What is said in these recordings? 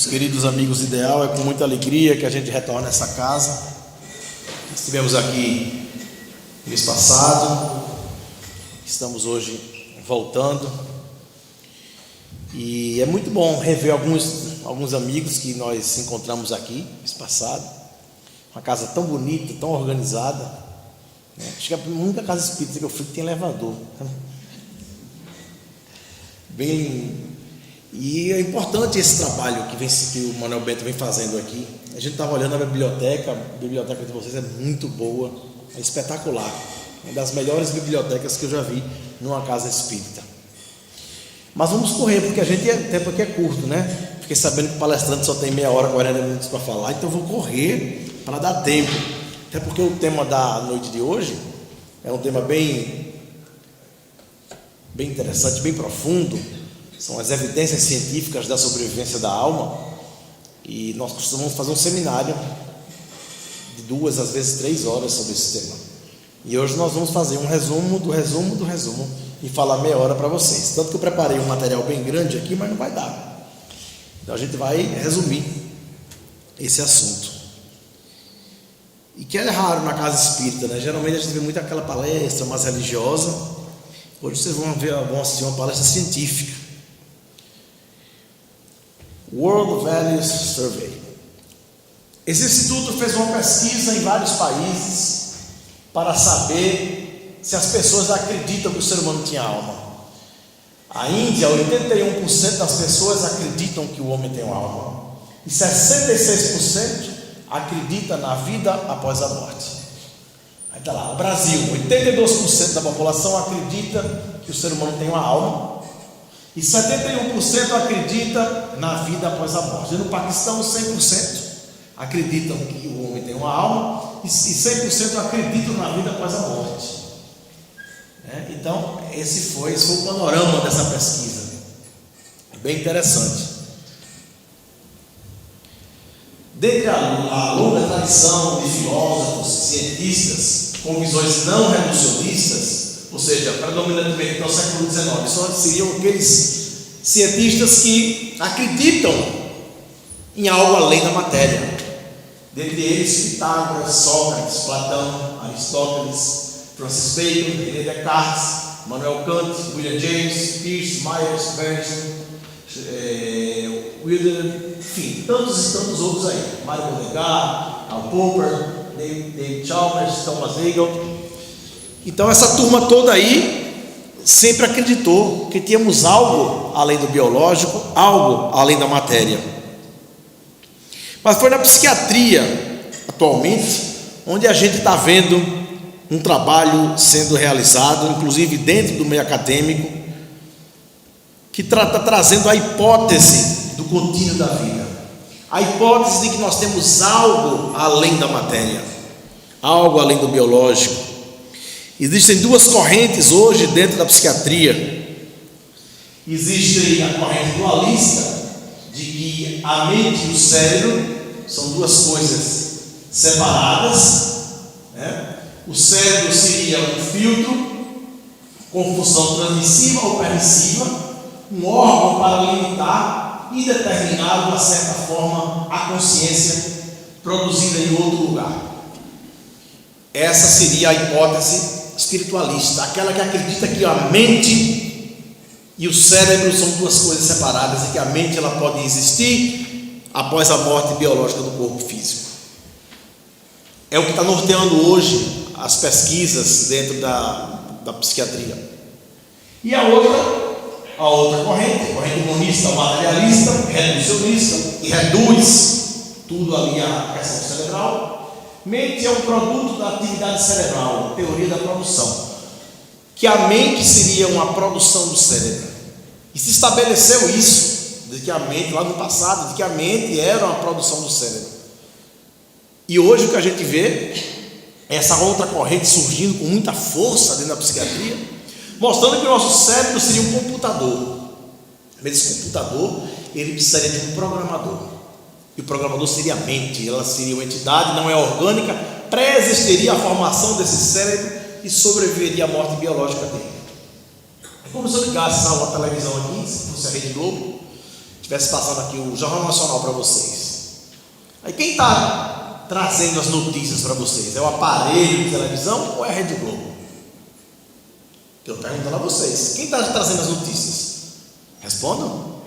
Queridos amigos Ideal, é com muita alegria que a gente retorna a essa casa. Estivemos aqui mês passado, estamos hoje voltando, e é muito bom rever alguns amigos que nós encontramos aqui mês passado. Uma casa tão bonita, tão organizada, né? Acho que a única casa espírita que eu fui que tem elevador, e é importante esse trabalho que o Manuel Bento vem fazendo aqui. A gente estava olhando a biblioteca de vocês é muito boa, é espetacular, uma das melhores bibliotecas que eu já vi numa casa espírita. Mas vamos correr, porque o tempo aqui é curto, né? Fiquei sabendo que o palestrante só tem meia hora, 40 minutos para falar, então eu vou correr para dar tempo, até porque o tema da noite de hoje é um tema bem interessante, bem profundo. São as evidências científicas da sobrevivência da alma, e nós costumamos fazer um seminário de 2, às vezes 3 horas sobre esse tema. E hoje nós vamos fazer um resumo do resumo e falar meia hora para vocês. Tanto que eu preparei um material bem grande aqui, mas não vai dar. Então a gente vai resumir esse assunto. E que é raro na casa espírita, né? Geralmente a gente vê muito aquela palestra mais religiosa. Hoje vocês vão assistir uma palestra científica. World Values Survey. Esse instituto fez uma pesquisa em vários países para saber se as pessoas acreditam que o ser humano tinha alma. A Índia, 81% das pessoas acreditam que o homem tem uma alma, e 66% acredita na vida após a morte. Aí está lá, o Brasil, 82% da população acredita que o ser humano tem uma alma, e 71% acredita na vida após a morte. E no Paquistão, 100% acreditam que o homem tem uma alma, e 100% acreditam na vida após a morte. Então, esse foi o panorama dessa pesquisa. Bem interessante. Dentre a longa tradição de filósofos, cientistas com visões não reducionistas, ou seja, predominantemente no século XIX, só seriam aqueles cientistas que acreditam em algo além da matéria. Dentre eles, Pitágoras, Sócrates, Platão, Aristóteles, Francis Bacon, René Descartes, Immanuel Kant, William James, Peirce, Myers, Bergson, Wilder, enfim, tantos e tantos outros aí. Mário Bodegard, Karl Popper, David Chalmers, Thomas Nagel. Então essa turma toda aí sempre acreditou que tínhamos algo além do biológico, algo além da matéria. Mas foi na psiquiatria, atualmente, onde a gente está vendo um trabalho sendo realizado, inclusive dentro do meio acadêmico, que está trazendo a hipótese do contínuo da vida, a hipótese de que nós temos algo além da matéria, algo além do biológico. Existem duas correntes hoje dentro da psiquiatria. Existe a corrente dualista, de que a mente e o cérebro são duas coisas separadas, né? O cérebro seria um filtro com função transmissiva ou permissiva, um órgão para limitar e determinar de uma certa forma a consciência produzida em outro lugar. Essa seria a hipótese espiritualista, aquela que acredita que a mente e o cérebro são duas coisas separadas e que a mente ela pode existir após a morte biológica do corpo físico. É o que está norteando hoje as pesquisas dentro da psiquiatria. E a outra corrente, a corrente monista, materialista, reducionista, que reduz tudo ali à questão cerebral. Mente é um produto da atividade cerebral, teoria da produção, que a mente seria uma produção do cérebro, e se estabeleceu isso, de que a mente, lá no passado, de que a mente era uma produção do cérebro. E hoje o que a gente vê é essa outra corrente surgindo com muita força dentro da psiquiatria, mostrando que o nosso cérebro seria um computador. Esse computador, ele precisaria de um programador. E o programador seria a mente, ela seria uma entidade, não é orgânica, pré-existiria a formação desse cérebro e sobreviveria à morte biológica dele. É como se eu ligasse uma televisão aqui, se fosse a Rede Globo, estivesse passando aqui o Jornal Nacional para vocês. Aí quem está trazendo as notícias para vocês? É o aparelho de televisão ou é a Rede Globo? Eu estou perguntando a vocês. Quem está trazendo as notícias? Respondam.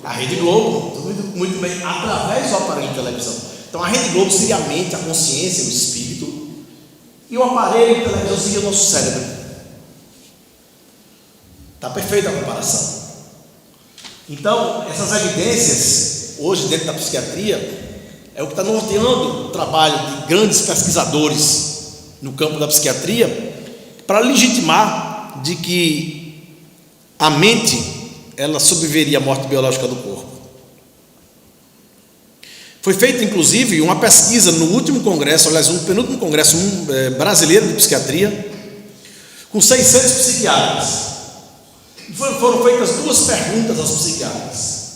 A Rede Globo. Tudo muito bem. Através do aparelho de televisão. Então a Rede Globo seria a mente, a consciência, o espírito. E o aparelho de televisão seria o nosso cérebro. Está perfeita a comparação. Então, essas evidências, hoje dentro da psiquiatria, é o que está norteando o trabalho de grandes pesquisadores no campo da psiquiatria, para legitimar de que a mente, ela sobreviveria à morte biológica do corpo. Foi feita, inclusive, uma pesquisa no último congresso, aliás, no penúltimo congresso brasileiro de psiquiatria, com 600 psiquiatras. Foram feitas duas perguntas aos psiquiatras.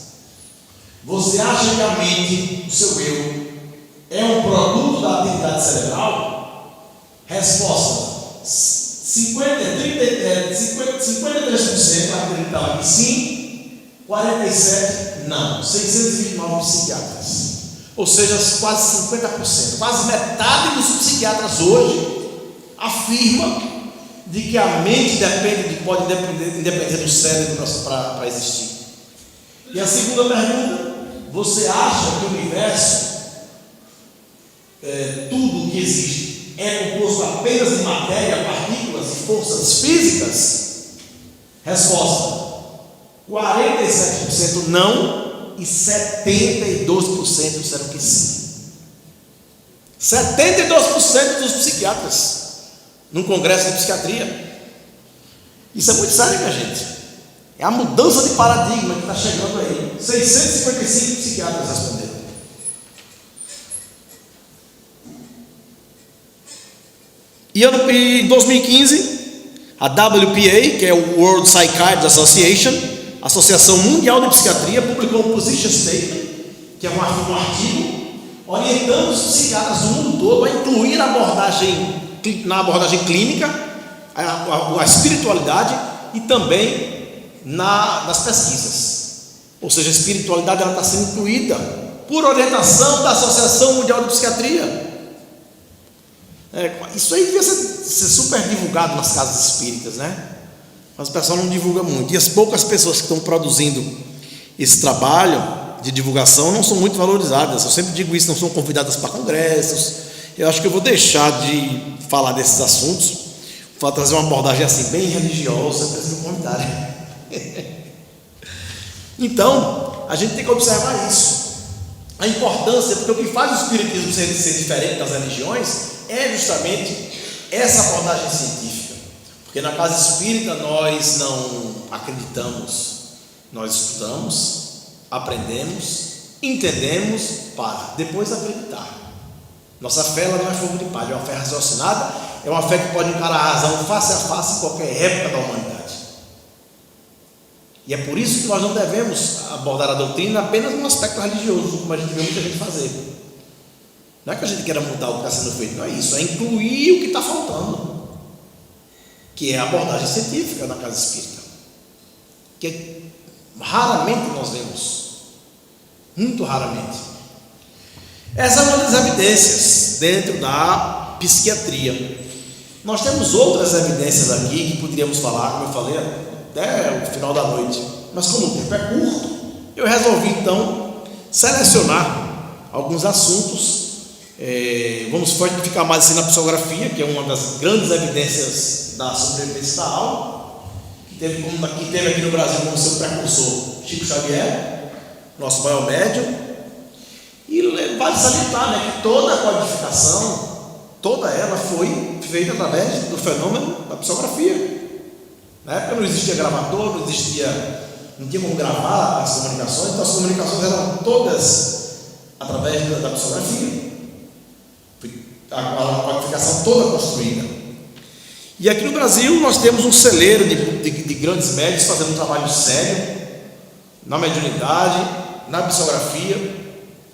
Você acha que a mente, o seu eu, é um produto da atividade cerebral? Resposta: 53% acreditavam que sim, 47% não. 629 psiquiatras. Ou seja, quase 50%. Quase metade dos psiquiatras hoje afirma de que a mente pode depender do cérebro para existir. E a segunda pergunta: você acha que o universo, tudo o que existe, é composto apenas de matéria, partículas e forças físicas? Resposta: 47% não e 72% disseram que sim. 72% dos psiquiatras num congresso de psiquiatria. Isso é muito sério, minha gente. É a mudança de paradigma que está chegando aí. 655 psiquiatras responderam. E em 2015, a WPA, que é o World Psychiatry Association, Associação Mundial de Psiquiatria, publicou um position statement, que é um artigo orientando os psiquiatras do mundo todo a incluir na abordagem clínica a espiritualidade e também nas pesquisas. Ou seja, a espiritualidade está sendo incluída por orientação da Associação Mundial de Psiquiatria. Isso aí devia ser super divulgado nas casas espíritas, né? Mas o pessoal não divulga muito. E as poucas pessoas que estão produzindo esse trabalho de divulgação não são muito valorizadas. Eu sempre digo isso, não são convidadas para congressos. Eu acho que eu vou deixar de falar desses assuntos, para trazer uma abordagem assim, bem religiosa, para me convidarem. Então, a gente tem que observar isso. A importância, porque o que faz o espiritismo ser diferente das religiões é justamente essa abordagem científica. Porque na casa espírita nós não acreditamos, nós estudamos, aprendemos, entendemos para depois acreditar. Nossa fé ela não é fogo de palha, é uma fé raciocinada, é uma fé que pode encarar a razão face a face em qualquer época da humanidade. E é por isso que nós não devemos abordar a doutrina apenas no aspecto religioso, como a gente vê muita gente fazer. Não é que a gente queira mudar o que está sendo feito, não é isso, é incluir o que está faltando, que é a abordagem científica na casa espírita, que raramente nós vemos, muito raramente. Essa é uma das evidências dentro da psiquiatria. Nós temos outras evidências aqui que poderíamos falar, como eu falei, até o final da noite, mas como o tempo é curto, eu resolvi então selecionar alguns assuntos. Vamos ficar mais assim na psicografia, que é uma das grandes evidências da sobrevivência da alma, que teve aqui no Brasil como seu precursor Chico Xavier, nosso maior médium. E vale salientar, né, que toda a codificação, toda ela foi feita através do fenômeno da psicografia. Na época não existia gravador, não tinha como gravar as comunicações, então as comunicações eram todas através da psicografia. A codificação toda construída. E aqui no Brasil nós temos um celeiro de grandes médios fazendo um trabalho sério na mediunidade, na psicografia.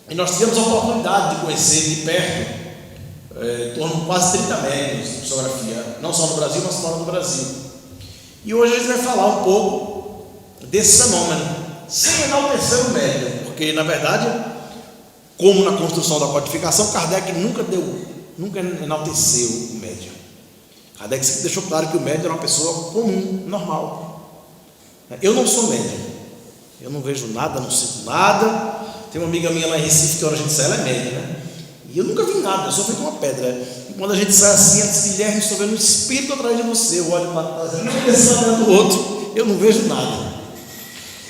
E nós tivemos a oportunidade de conhecer de perto em torno de quase 30 médiuns de psicografia, não só no Brasil, mas fora do Brasil. E hoje a gente vai falar um pouco desse fenômeno, sem enaltecer o médium, porque na verdade, como na construção da codificação, Kardec nunca enalteceu o médium. Kardec sempre deixou claro que o médium era uma pessoa comum, normal. Eu não sou médium, eu não vejo nada, não sinto nada. Tem uma amiga minha lá em Recife que a hora a gente sai, ela é médium, né? E eu nunca vi nada, eu sou feito uma pedra. E quando a gente sai assim, ela diz: Guilherme, estou vendo um espírito atrás de você. Eu olho para trás, uma pessoa atrás do outro, eu não vejo nada.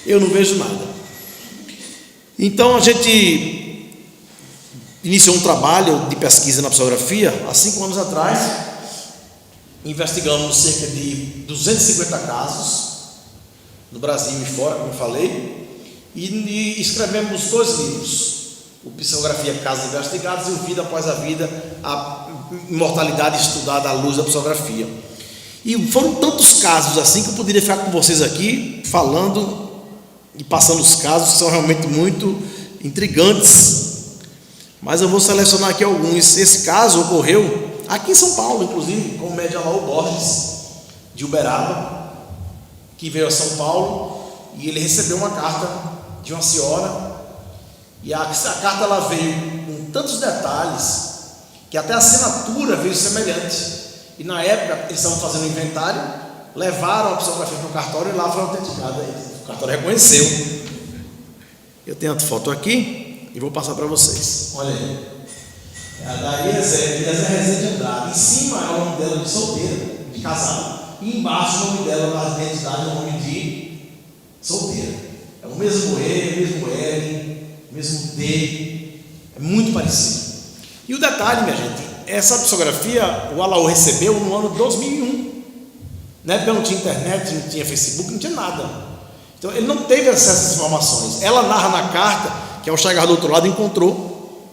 Eu não vejo nada. Então a gente iniciou um trabalho de pesquisa na psicografia há 5 anos atrás. Investigamos cerca de 250 casos no Brasil e fora, como eu falei, e escrevemos 2 livros: o Psicografia Casos Investigados e o Vida Após a Vida, a imortalidade estudada à luz da psicografia. E foram tantos casos assim que eu poderia ficar com vocês aqui falando e passando os casos, que são realmente muito intrigantes, mas eu vou selecionar aqui alguns. Esse caso ocorreu aqui em São Paulo, inclusive, com o médium Alaor Borges, de Uberaba, que veio a São Paulo e ele recebeu uma carta de uma senhora, e a carta ela veio com tantos detalhes que até a assinatura veio semelhante. E na época eles estavam fazendo um inventário, levaram a psicografia para o cartório e lá foi autenticada. O cartório reconheceu. Eu tenho a foto aqui e vou passar para vocês. Olha aí. É a da Eliezer Rezende Andrade. Em cima é o nome dela de solteira, de casada. E embaixo o nome dela na identidade é o nome de solteira. É o mesmo E, o mesmo L, o mesmo D. É muito parecido. E o detalhe, minha gente, essa psicografia o Alaor recebeu no ano 2001. Na época não tinha internet, não tinha Facebook, não tinha nada. Então ele não teve acesso a essas informações. Ela narra na carta que ao chegar do outro lado encontrou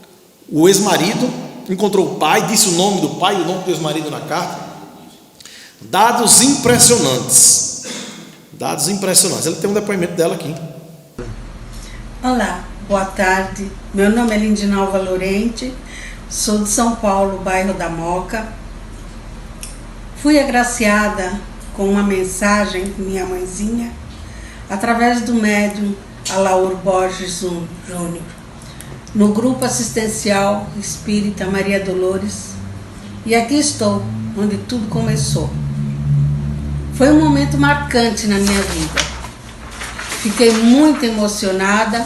o ex-marido, encontrou o pai, disse o nome do pai e o nome do ex-marido na carta. Dados impressionantes. Dados impressionantes. Ele tem um depoimento dela aqui. Olá, boa tarde. Meu nome é Lindinalva Lorente, sou de São Paulo, bairro da Moca. Fui agraciada com uma mensagem, minha mãezinha, através do médium Alaor Borges Júnior, no grupo assistencial espírita Maria Dolores, e aqui estou, onde tudo começou. Foi um momento marcante na minha vida. Fiquei muito emocionada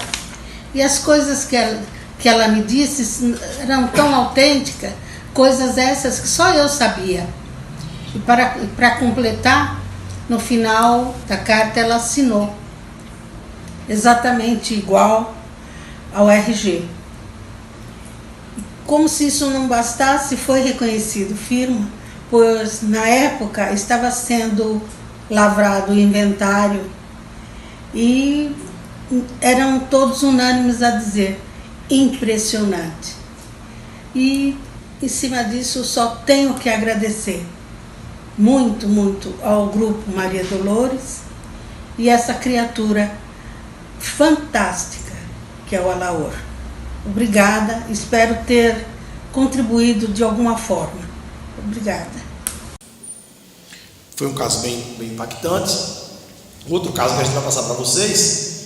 e as coisas que ela me disse eram tão autênticas, coisas essas que só eu sabia. E para completar, no final da carta ela assinou, exatamente igual ao RG. Como se isso não bastasse, foi reconhecido firma, pois na época estava sendo lavrado o inventário e eram todos unânimes a dizer: impressionante. E em cima disso só tenho que agradecer muito, muito ao grupo Maria Dolores e essa criatura fantástica que é o Alaor. Obrigada, espero ter contribuído de alguma forma. Obrigada. Foi um caso bem impactante. Outro caso que a gente vai passar para vocês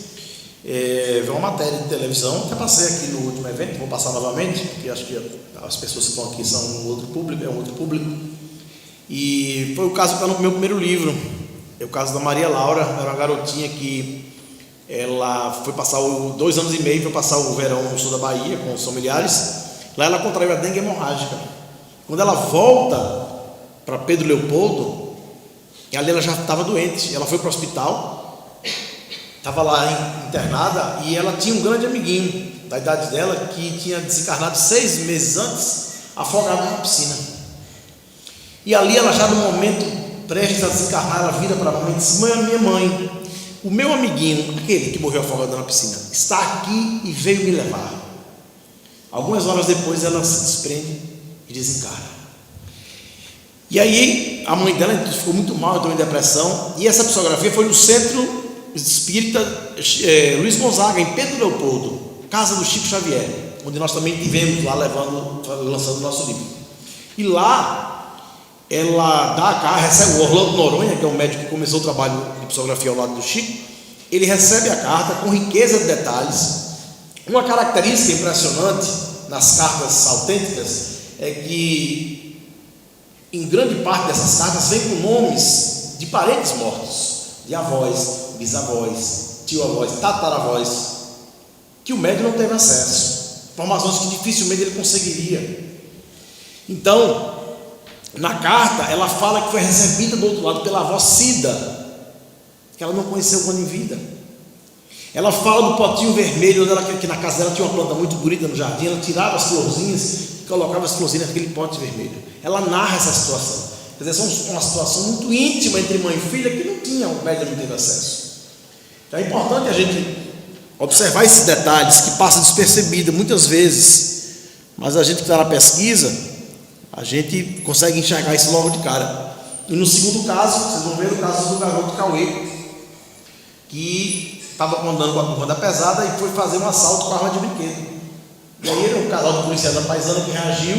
é uma matéria de televisão que eu passei aqui no último evento, vou passar novamente, porque acho que as pessoas que estão aqui são um outro público, e foi o caso que está no meu primeiro livro. É o caso da Maria Laura. Era uma garotinha que ela foi passar 2 anos e meio, foi passar o verão no sul da Bahia com os familiares. Lá ela contraiu a dengue hemorrágica. Quando ela volta para Pedro Leopoldo, ali ela já estava doente. Ela foi para o hospital, estava lá internada, e ela tinha um grande amiguinho da idade dela que tinha desencarnado 6 meses antes, afogado na piscina. E ali ela já no momento prestes a desencarnar, ela vira para a mãe e diz: minha mãe, o meu amiguinho, aquele que morreu afogado na piscina, está aqui e veio me levar. Algumas horas depois ela se desprende e desencarna. E aí a mãe dela ficou muito mal, entrou em depressão, e essa psicografia foi no Centro Espírita Luiz Gonzaga, em Pedro Leopoldo, casa do Chico Xavier, onde nós também tivemos lá lançando o nosso livro. E lá ela dá a cara, recebe o Orlando Noronha, que é um médico que começou o trabalho de psicografia ao lado do Chico, ele recebe a carta com riqueza de detalhes. Uma característica impressionante nas cartas autênticas é que, em grande parte dessas cartas, vem com nomes de parentes mortos, de avós, bisavós, tio-avós, tataravós, que o médium não teve acesso, informações que dificilmente ele conseguiria. Então, na carta, ela fala que foi recebida do outro lado pela avó Cida, que ela não conheceu quando em vida. Ela fala do potinho vermelho, que na casa dela tinha uma planta muito bonita no jardim, ela tirava as florzinhas e colocava as florzinhas naquele pote vermelho. Ela narra essa situação. Quer dizer, uma situação muito íntima entre mãe e filha que não tinha, o médium não teve acesso. Então é importante a gente observar esses detalhes que passam despercebidos muitas vezes, mas a gente que está na pesquisa, a gente consegue enxergar isso logo de cara. E no segundo caso, vocês vão ver o caso do garoto Cauê, que estava andando com a turma da pesada e foi fazer um assalto com arma de brinquedo. E aí era um casal de policiais da paisana que reagiu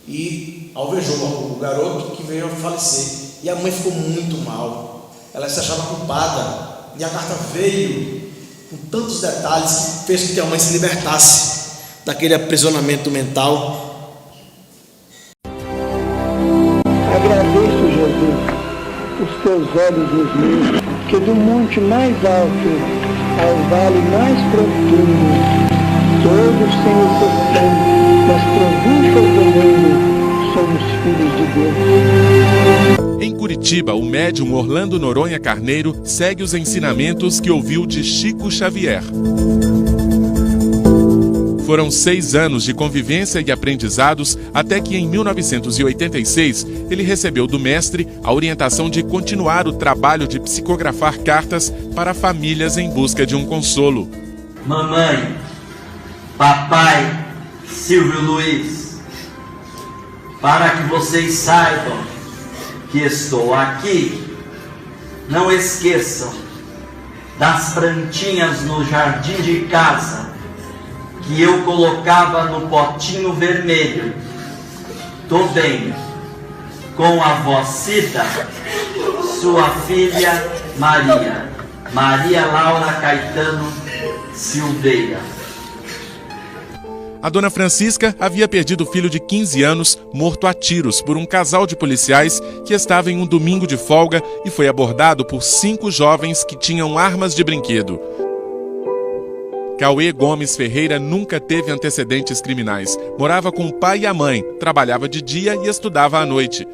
e alvejou o garoto, que veio a falecer. E a mãe ficou muito mal, ela se achava culpada, e a carta veio com tantos detalhes que fez com que a mãe se libertasse daquele aprisionamento mental. Agradeço, Jesus, os teus olhos nos meus, que do monte mais alto ao vale mais profundo, todos sem exceção, nas províncias do mundo, somos filhos de Deus. Em Curitiba, o médium Orlando Noronha Carneiro segue os ensinamentos que ouviu de Chico Xavier. Foram 6 anos de convivência e aprendizados até que, em 1986, ele recebeu do mestre a orientação de continuar o trabalho de psicografar cartas para famílias em busca de um consolo. Mamãe, papai, Silvio Luiz, para que vocês saibam que estou aqui, não esqueçam das plantinhas no jardim de casa, que eu colocava no potinho vermelho. Tô bem, com a avó Cida, sua filha Maria, Maria Laura Caetano Silveira. A dona Francisca havia perdido o filho de 15 anos, morto a tiros por um casal de policiais que estava em um domingo de folga e foi abordado por 5 jovens que tinham armas de brinquedo. Cauê Gomes Ferreira nunca teve antecedentes criminais. Morava com o pai e a mãe, trabalhava de dia e estudava à noite.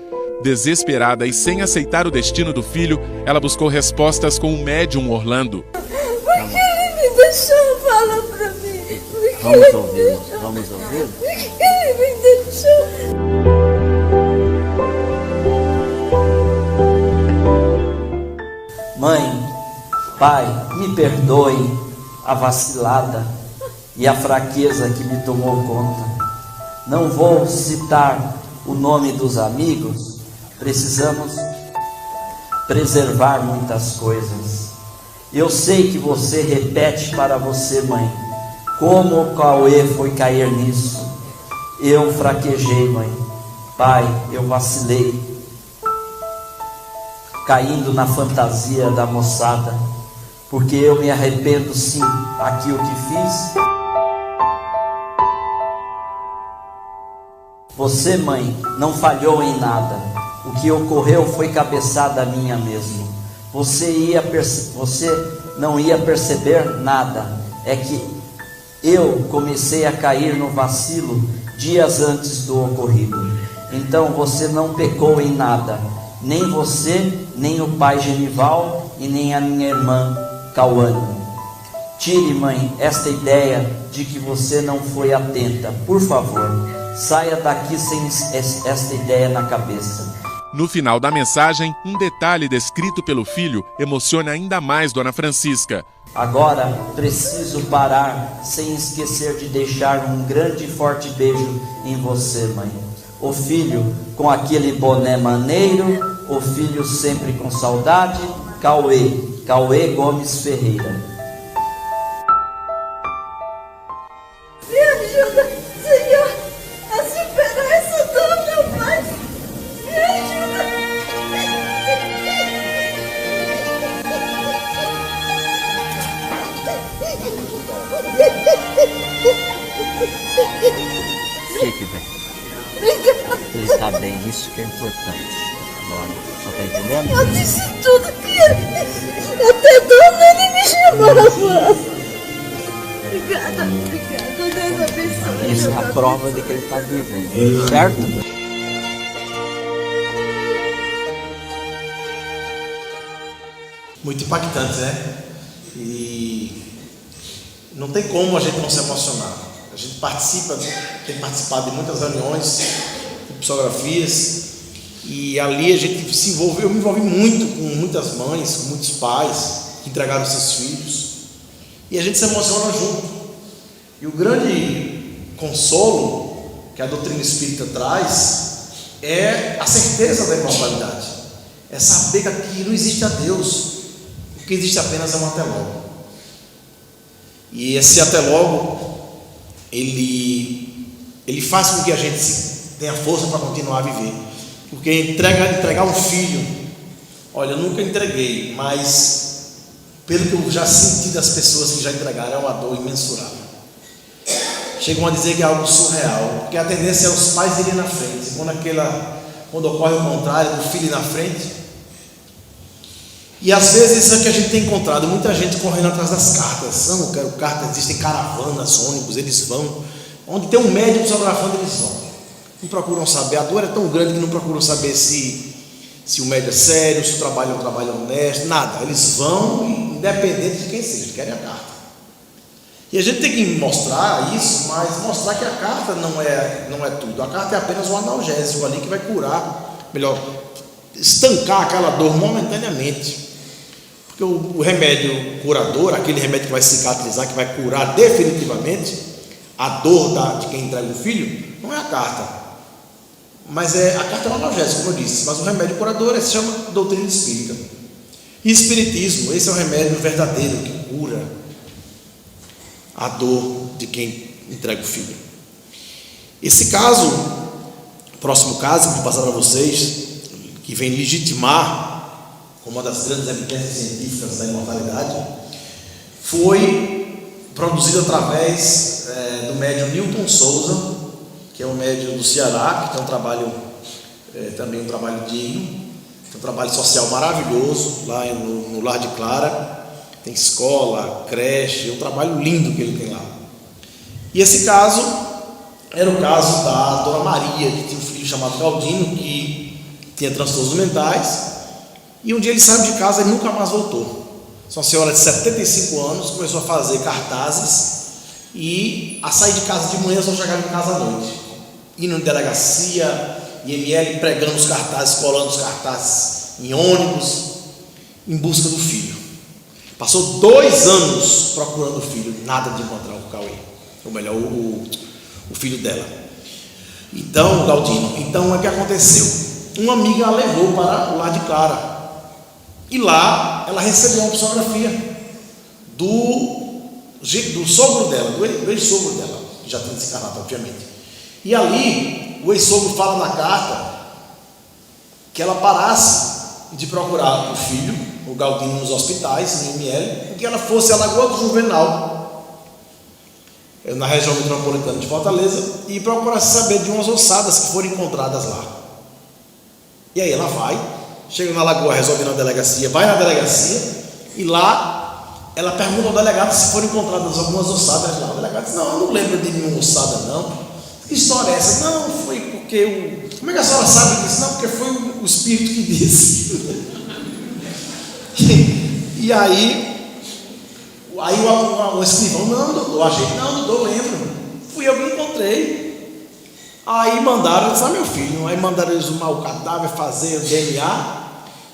Desesperada e sem aceitar o destino do filho, ela buscou respostas com o médium Orlando. Por que ele me deixou? Fala pra mim. Vamos ouvir, vamos ouvir? Por que ele me deixou? Mãe, pai, me perdoem a vacilada e a fraqueza que me tomou conta. Não vou citar o nome dos amigos, precisamos preservar muitas coisas. Eu sei que você repete para você, mãe, como o Cauê foi cair nisso. Eu fraquejei, mãe. Pai, eu vacilei, caindo na fantasia da moçada, porque eu me arrependo sim daquilo que fiz. Você, mãe, não falhou em nada. O que ocorreu foi cabeçada minha mesmo. Você não ia perceber nada. É que eu comecei a cair no vacilo dias antes do ocorrido. Então você não pecou em nada. Nem você, nem o pai Genival e nem a minha irmã Cauane. Tire, mãe, esta ideia de que você não foi atenta. Por favor, saia daqui sem esta ideia na cabeça. No final da mensagem, um detalhe descrito pelo filho emociona ainda mais Dona Francisca. Agora preciso parar sem esquecer de deixar um grande e forte beijo em você, mãe. O filho com aquele boné maneiro, o filho sempre com saudade, Cauê Gomes Ferreira. Me ajuda, Senhor, a superar essa dor, meu Pai. Me ajuda. fique bem. Ele está bem, isso que é importante. Agora, você está entendendo? Eu disse tudo que até dona ele me chamava. Obrigada. Deus abençoe. Isso é a prova de que ele está vivo, certo? Muito impactante, né? E não tem como a gente não se emocionar. A gente tem participado de muitas reuniões, de psicografias, e ali a gente se envolveu. Eu me envolvi muito com muitas mães, com muitos pais que entregaram seus filhos, e a gente se emociona junto. E o grande consolo que a doutrina espírita traz é a certeza da imortalidade, é saber que aqui não existe a Deus. O que existe apenas é um até logo. E esse até logo, ele faz com que a gente tenha força para continuar a viver. Porque entregar um filho, olha, eu nunca entreguei, mas pelo que eu já senti das pessoas que já entregaram, é uma dor imensurável. Chegam a dizer que é algo surreal, porque a tendência é os pais irem na frente. Quando ocorre o contrário, o filho ir na frente. E às vezes isso é que a gente tem encontrado, muita gente correndo atrás das cartas. Não quero cartas, existem caravanas, ônibus, eles vão. Onde tem um médico psicografando, eles vão. Não procuram saber, a dor é tão grande que não procuram saber se o médico é sério, se o trabalho é um trabalho honesto, nada. Eles vão, independente de quem seja, querem a carta. E a gente tem que mostrar isso, mas mostrar que a carta não é tudo. A carta é apenas um analgésico ali que vai curar, melhor, estancar aquela dor momentaneamente. Porque o remédio curador, aquele remédio que vai cicatrizar, que vai curar definitivamente a dor de quem entrega o filho, não é a carta. Mas a carta é um analgésico, como eu disse. Mas o remédio curador se chama doutrina espírita. E espiritismo, esse é o remédio verdadeiro que cura a dor de quem entrega o filho. Esse caso, o próximo caso que eu vou passar para vocês, que vem legitimar como uma das grandes evidências científicas da imortalidade, foi produzido através do médium Newton Souza, que é um médium do Ceará, que tem um trabalho, também um trabalho digno, tem um trabalho social maravilhoso, lá no Lar de Clara, tem escola, creche, é um trabalho lindo que ele tem lá. E esse caso era o caso da Dona Maria, que tinha um filho chamado Galdino, que tinha transtornos mentais, e um dia ele saiu de casa e nunca mais voltou. Uma senhora de 75 anos, começou a fazer cartazes e a sair de casa de manhã, só chegava em casa à noite, indo em delegacia, IML, pregando os cartazes, colando os cartazes em ônibus, em busca do filho. Passou 2 anos procurando o filho, nada de encontrar o Cauê, ou melhor, o filho dela. Então, o Galdino, o que aconteceu? Uma amiga a levou para o Lar de Clara, e lá ela recebeu uma psicografia do sogro dela, do ex-sogro dela, que já tinha desencarnado, obviamente. E ali, o ex-sogro fala na carta que ela parasse de procurar o filho, o Galdino, nos hospitais, no IML, e que ela fosse a Lagoa do Juvenal, na região metropolitana de Fortaleza, e procurasse saber de umas ossadas que foram encontradas lá. E aí ela vai, chega na Lagoa, resolve ir na delegacia, vai na delegacia, e lá ela pergunta ao delegado se foram encontradas algumas ossadas lá. O delegado diz: não, eu não lembro de nenhuma ossada, não. Que história é essa? Não, foi porque como é que a senhora sabe disso? Não, porque foi o espírito que disse. E aí o escrivão: não, doutor, a gente não, doutor, lembro, fui eu que encontrei. Aí mandaram, disse: meu filho, aí mandaram eles exumar o cadáver, fazer o DNA.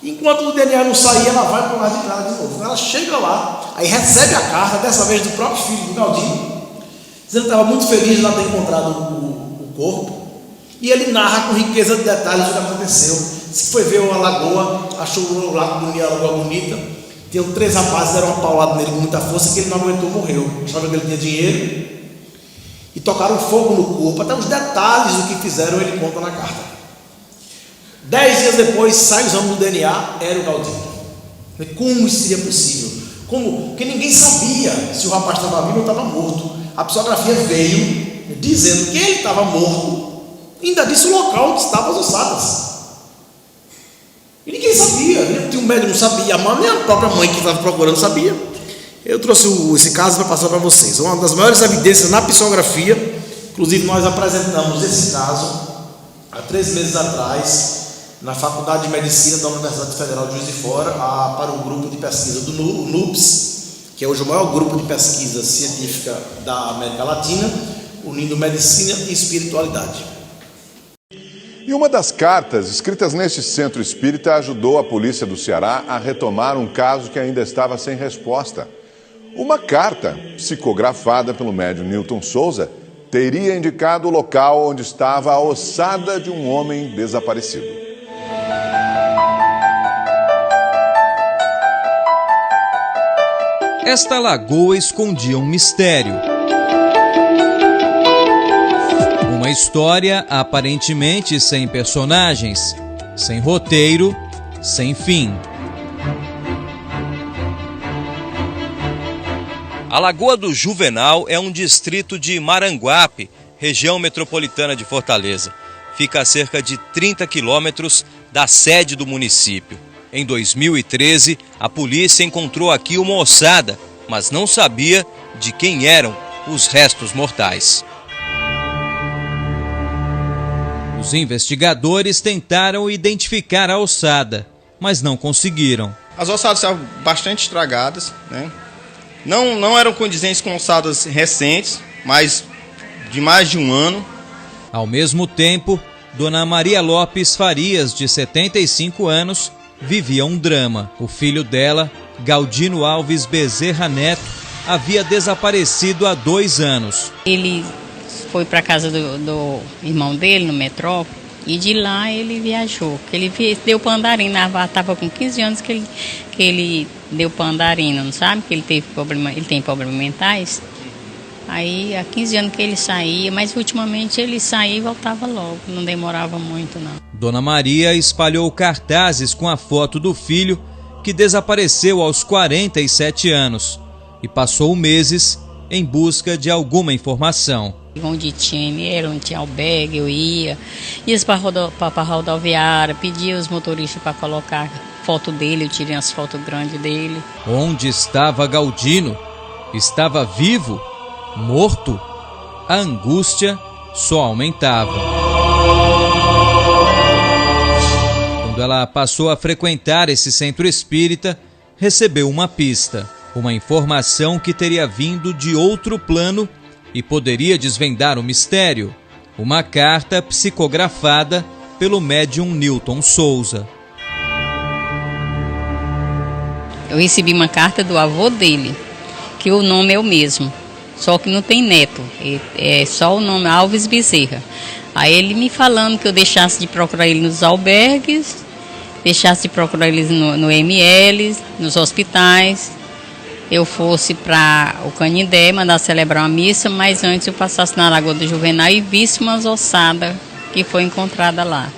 Enquanto o DNA não sair, ela vai para o Lar de Clara de novo. Ela chega lá, aí recebe a carta, dessa vez do próprio filho do Galdino, dizendo que estava muito feliz de lá ter encontrado o corpo. E ele narra com riqueza de detalhes o que aconteceu. Se foi ver a lagoa, achou o lago bonito, a lagoa bonita. Tinham 3 rapazes, deram uma paulada nele com muita força, que ele não aguentou, morreu. Achavam que ele tinha dinheiro e tocaram fogo no corpo. Até os detalhes do que fizeram ele conta na carta. 10 dias depois sai o exame do DNA, era o Galdino. Como isso seria possível? Como? Porque ninguém sabia se o rapaz estava vivo ou estava morto. A psicografia veio dizendo que ele estava morto, ainda disse o local onde estavam as ossadas. E ninguém sabia, o médico não sabia, nem a própria mãe que estava procurando sabia. Eu trouxe esse caso para passar para vocês. Uma das maiores evidências na psicografia, inclusive nós apresentamos esse caso há 3 meses atrás, na Faculdade de Medicina da Universidade Federal de Juiz de Fora, para o grupo de pesquisa do NUPS, que é hoje o maior grupo de pesquisa científica da América Latina, unindo medicina e espiritualidade. E uma das cartas escritas neste centro espírita ajudou a polícia do Ceará a retomar um caso que ainda estava sem resposta. Uma carta, psicografada pelo médium Newton Souza, teria indicado o local onde estava a ossada de um homem desaparecido. Esta lagoa escondia um mistério. Uma história aparentemente sem personagens, sem roteiro, sem fim. A Lagoa do Juvenal é um distrito de Maranguape, região metropolitana de Fortaleza. Fica a cerca de 30 quilômetros da sede do município. Em 2013, a polícia encontrou aqui uma ossada, mas não sabia de quem eram os restos mortais. Os investigadores tentaram identificar a ossada, mas não conseguiram. As ossadas estavam bastante estragadas, né? Não eram condizentes com ossadas recentes, mas de mais de um ano. Ao mesmo tempo, Dona Maria Lopes Farias, de 75 anos, vivia um drama. O filho dela, Galdino Alves Bezerra Neto, havia desaparecido há 2 anos. Ele foi para a casa do irmão dele, no Metrópole, e de lá ele viajou. Ele deu para Andarina, estava com 15 anos que ele deu para Andarina, não sabe? Que ele tem problemas mentais. Aí há 15 anos que ele saía, mas ultimamente ele saía e voltava logo, não demorava muito não. Dona Maria espalhou cartazes com a foto do filho, que desapareceu aos 47 anos, e passou meses em busca de alguma informação. Onde tinha onde tinha albergue, eu ia para a rodoviária, pedia os motoristas para colocar foto dele, eu tirei as fotos grandes dele. Onde estava Galdino? Estava vivo? Morto? A angústia só aumentava. Quando ela passou a frequentar esse centro espírita, recebeu uma pista, uma informação que teria vindo de outro plano e poderia desvendar o mistério. Uma carta psicografada pelo médium Newton Souza. Eu recebi uma carta do avô dele, que o nome é o mesmo, só que não tem neto, é só o nome Alves Bezerra. Aí ele me falando que eu deixasse de procurar ele nos albergues, deixasse de procurar ele no ML, nos hospitais, eu fosse para o Canindé, mandar celebrar uma missa, mas antes eu passasse na Lagoa do Juvenal e visse umas ossadas que foi encontrada lá.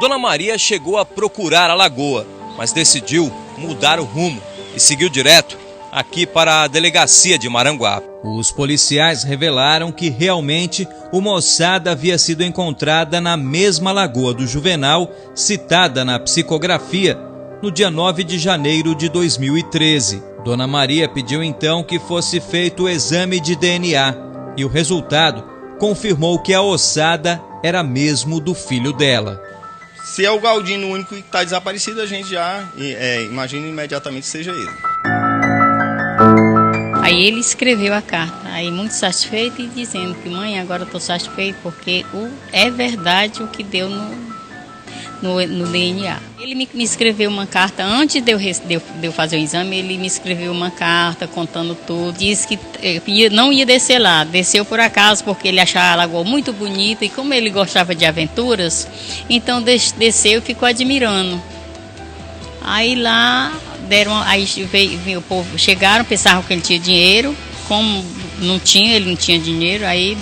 Dona Maria chegou a procurar a lagoa, mas decidiu mudar o rumo e seguiu direto aqui para a delegacia de Maranguape. Os policiais revelaram que realmente uma ossada havia sido encontrada na mesma Lagoa do Juvenal, citada na psicografia, no dia 9 de janeiro de 2013. Dona Maria pediu então que fosse feito o exame de DNA e o resultado confirmou que a ossada era mesmo do filho dela. Se é o Galdino o único que está desaparecido, a gente já imagina imediatamente que seja ele. Aí ele escreveu a carta, aí muito satisfeito e dizendo que mãe, agora estou satisfeito porque é verdade o que deu no DNA. Ele me escreveu uma carta, antes de eu fazer o exame, ele me escreveu uma carta contando tudo. Disse que não ia descer lá, desceu por acaso porque ele achava a lagoa muito bonita e como ele gostava de aventuras, então desceu e ficou admirando. Aí lá, aí veio o povo, chegaram, pensavam que ele tinha dinheiro, como ele não tinha dinheiro, aí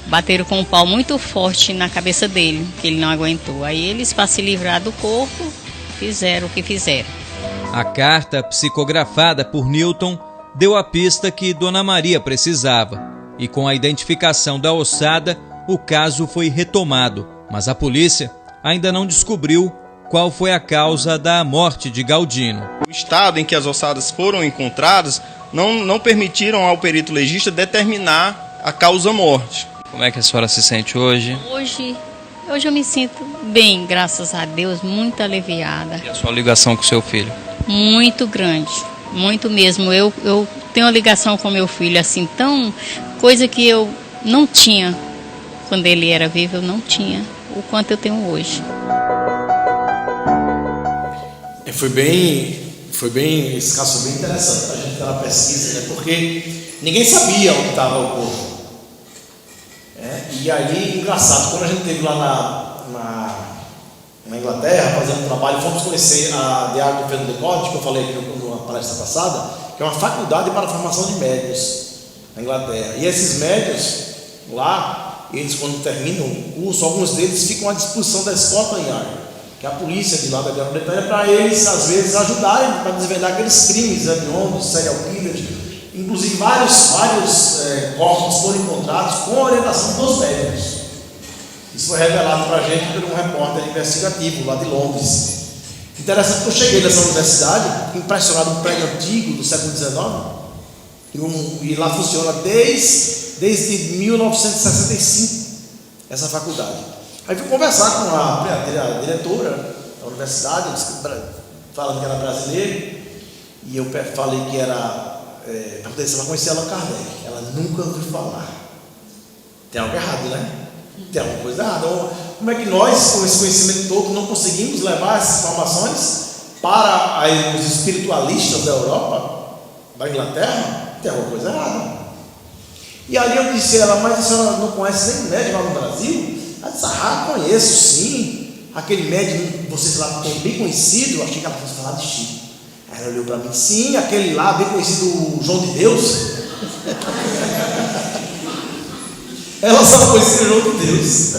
bateram com um pau muito forte na cabeça dele, que ele não aguentou. Aí eles, para se livrar do corpo, fizeram o que fizeram. A carta psicografada por Newton deu a pista que Dona Maria precisava. E com a identificação da ossada, o caso foi retomado. Mas a polícia ainda não descobriu qual foi a causa da morte de Galdino. O estado em que as ossadas foram encontradas não permitiram ao perito legista determinar a causa-morte. Como é que a senhora se sente hoje? Hoje eu me sinto bem, graças a Deus, muito aliviada. E a sua ligação com o seu filho? Muito grande, muito mesmo. Eu tenho uma ligação com meu filho, assim, coisa que eu não tinha quando ele era vivo, eu não tinha o quanto eu tenho hoje. Foi bem, esse caso foi bem interessante para a gente dar uma pesquisa, né? Porque ninguém sabia onde estava o corpo. E aí, engraçado, quando a gente esteve lá na Inglaterra fazendo um trabalho, fomos conhecer a Diácono Fernando de Corte, que eu falei aqui na palestra passada, que é uma faculdade para a formação de médios na Inglaterra. E esses médios lá, eles quando terminam o curso, alguns deles ficam à disposição da Scotland Yard, que é a polícia de lá da Grã-Bretanha, para eles, às vezes, ajudarem para desvendar aqueles crimes hediondos, serial killers. Inclusive, vários corpos foram encontrados com a orientação dos médicos. Isso foi revelado para a gente por um repórter investigativo lá de Londres. Interessante que eu cheguei nessa universidade, impressionado, um prédio antigo do século XIX, e lá funciona desde 1965, essa faculdade. Aí fui conversar com a diretora da universidade, falando que era brasileira, e eu falei que era... perguntei se ela conhecia Allan Kardec. Ela nunca ouviu falar. Tem algo errado, né? Tem alguma coisa errada. Como é que nós, com esse conhecimento todo, não conseguimos levar essas informações para os espiritualistas da Europa, da Inglaterra? Tem alguma coisa errada. E ali eu disse a ela, mas a senhora não conhece nem médico lá no Brasil? Ela disse, conheço sim. Aquele médico, vocês lá tem bem conhecido, eu achei que ela fosse falar de Chico. Ela olhou para mim, sim, aquele lá, bem conhecido, o João de Deus. Ela só conhecia o João de Deus.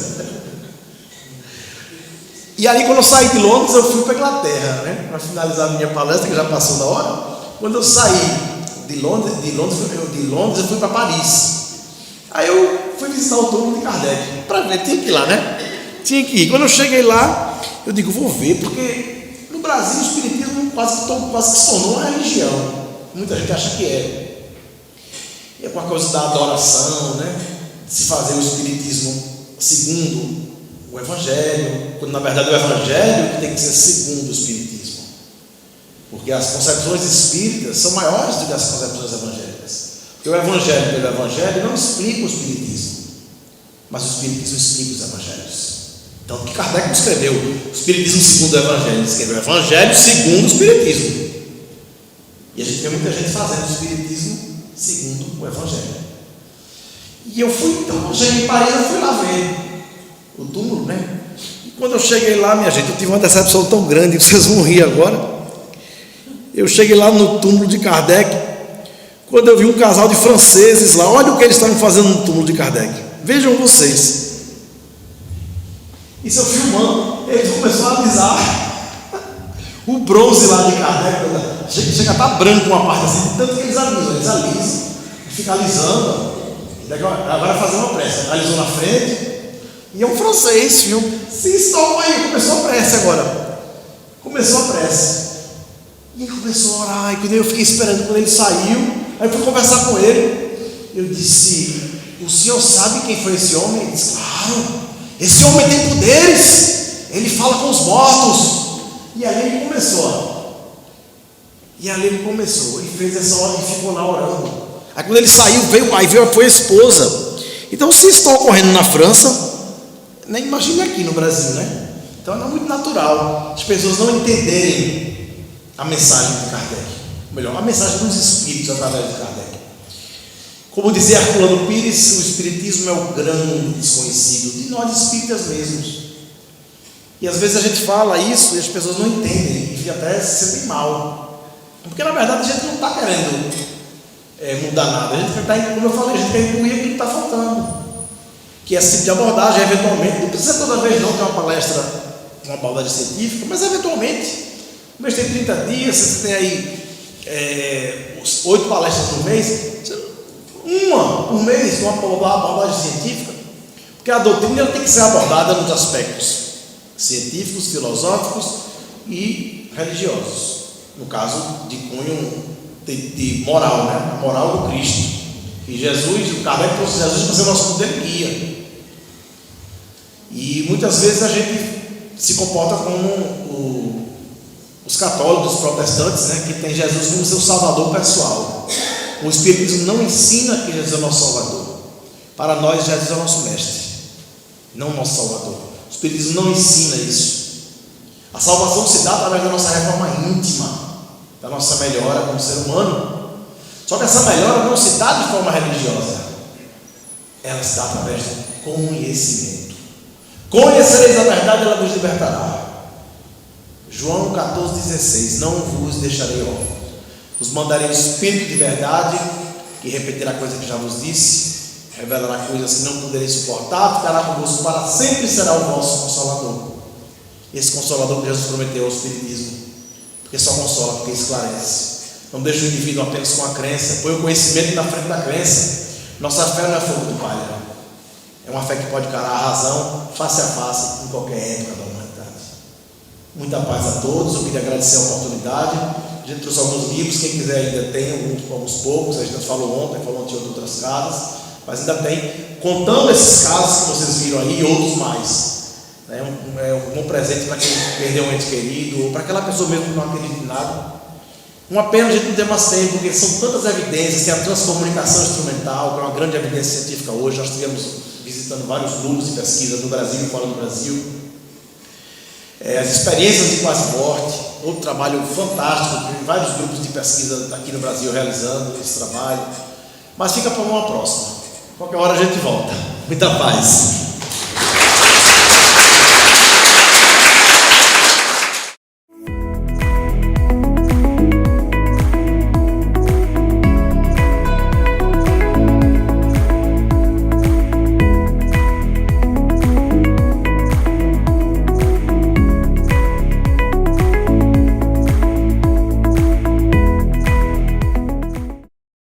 E ali, quando eu saí de Londres, eu fui para a Inglaterra, né? Para finalizar a minha palestra, que já passou da hora. Quando eu saí de Londres eu fui para Paris. Aí eu fui visitar o túmulo de Kardec. Para ver, tinha que ir lá, né? Tinha que ir. Quando eu cheguei lá, eu digo, vou ver, porque no Brasil o espiritismo quase que se tornou uma religião. Muita gente acha que é. E é com a coisa da adoração, né? De se fazer o espiritismo segundo o Evangelho, quando na verdade o Evangelho tem que ser segundo o espiritismo. Porque as concepções espíritas são maiores do que as concepções evangélicas. Porque o Evangelho pelo Evangelho não explica o espiritismo, mas o espiritismo explica os evangelhos. Então, o que Kardec escreveu, o espiritismo segundo o Evangelho, ele escreveu o Evangelho segundo o espiritismo. E a gente vê muita gente fazendo o espiritismo segundo o Evangelho. E eu fui, então, eu cheguei em Paris, eu fui lá ver o túmulo, né? E quando eu cheguei lá, minha gente, eu tive uma decepção tão grande, que vocês vão rir agora. Eu cheguei lá no túmulo de Kardec, quando eu vi um casal de franceses lá, olha o que eles estavam fazendo no túmulo de Kardec. Vejam vocês. Isso eu filmando, eles começaram a alisar o bronze lá de Kardec, chega a estar branco uma parte assim, tanto que eles alisam, fica alisando. Agora fazer uma prece, alisou na frente, e é um francês, viu? Se estopou aí, começou a prece agora. Começou a prece. E começou a orar, e quando eu fiquei esperando, quando ele saiu, aí eu fui conversar com ele. Eu disse, o senhor sabe quem foi esse homem? Ele disse, claro, esse homem tem poderes, ele fala com os mortos. E ali ele começou, e fez essa hora e ficou lá orando. Aí quando ele saiu, foi a esposa. Então, se isso está ocorrendo na França, nem imagine aqui no Brasil, né? Então é muito natural as pessoas não entenderem a mensagem de Kardec, melhor, a mensagem dos espíritos através de Kardec. Como dizia Herculano Pires, o espiritismo é o grande desconhecido de nós espíritas mesmos. E às vezes a gente fala isso e as pessoas não entendem e até se sentem mal, porque na verdade a gente não está querendo mudar nada. A gente está, como eu falei, a gente quer incluir aquilo que está faltando, que é esse tipo de abordagem. Eventualmente, não precisa toda vez não ter uma palestra, uma abordagem científica, mas eventualmente, no mês tem 30 dias, você tem aí 8 palestras por mês, uma por mês, uma abordagem científica, porque a doutrina ela tem que ser abordada nos aspectos científicos, filosóficos e religiosos, no caso de cunho de moral, né? A moral do Cristo. E Jesus, o Kardec trouxe Jesus para ser nosso modelo guia. E muitas vezes a gente se comporta como os católicos, os protestantes, né, que tem Jesus como seu salvador pessoal. O Espiritismo não ensina que Jesus é o nosso salvador. Para nós, Jesus é o nosso mestre, não o nosso salvador. O Espiritismo não ensina isso. A salvação se dá através da nossa reforma íntima, da nossa melhora como ser humano. Só que essa melhora não se dá de forma religiosa, ela se dá através do conhecimento. Conhecereis a verdade, ela vos libertará. João 14,16: não vos deixarei órfãos, vos mandarei o Espírito de verdade, que repetirá coisa que já vos disse, revelará coisas que não podereis suportar, ficará convosco para sempre, será o vosso Consolador. Esse Consolador que Jesus prometeu ao Espiritismo, porque só consola, porque esclarece. Não deixa o indivíduo apenas com a crença, põe o conhecimento na frente da crença. Nossa fé não é fogo de palha, é uma fé que pode encarar a razão face a face em qualquer época da humanidade. Muita paz a todos. Eu queria agradecer a oportunidade. A gente trouxe alguns livros, quem quiser ainda tem, alguns poucos. A gente falou ontem de outras casas, mas ainda tem, contando esses casos que vocês viram aí e outros mais. É um presente para quem perdeu um ente querido, ou para aquela pessoa mesmo que não acredita em nada. Uma pena a gente não ter mais tempo, porque são tantas evidências. Tem a transcomunicação instrumental, que é uma grande evidência científica hoje. Nós estivemos visitando vários grupos de pesquisa no Brasil e fora do Brasil. As experiências de quase morte, outro trabalho fantástico, tem vários grupos de pesquisa aqui no Brasil realizando esse trabalho. Mas fica para uma próxima. Qualquer hora a gente volta. Muita paz.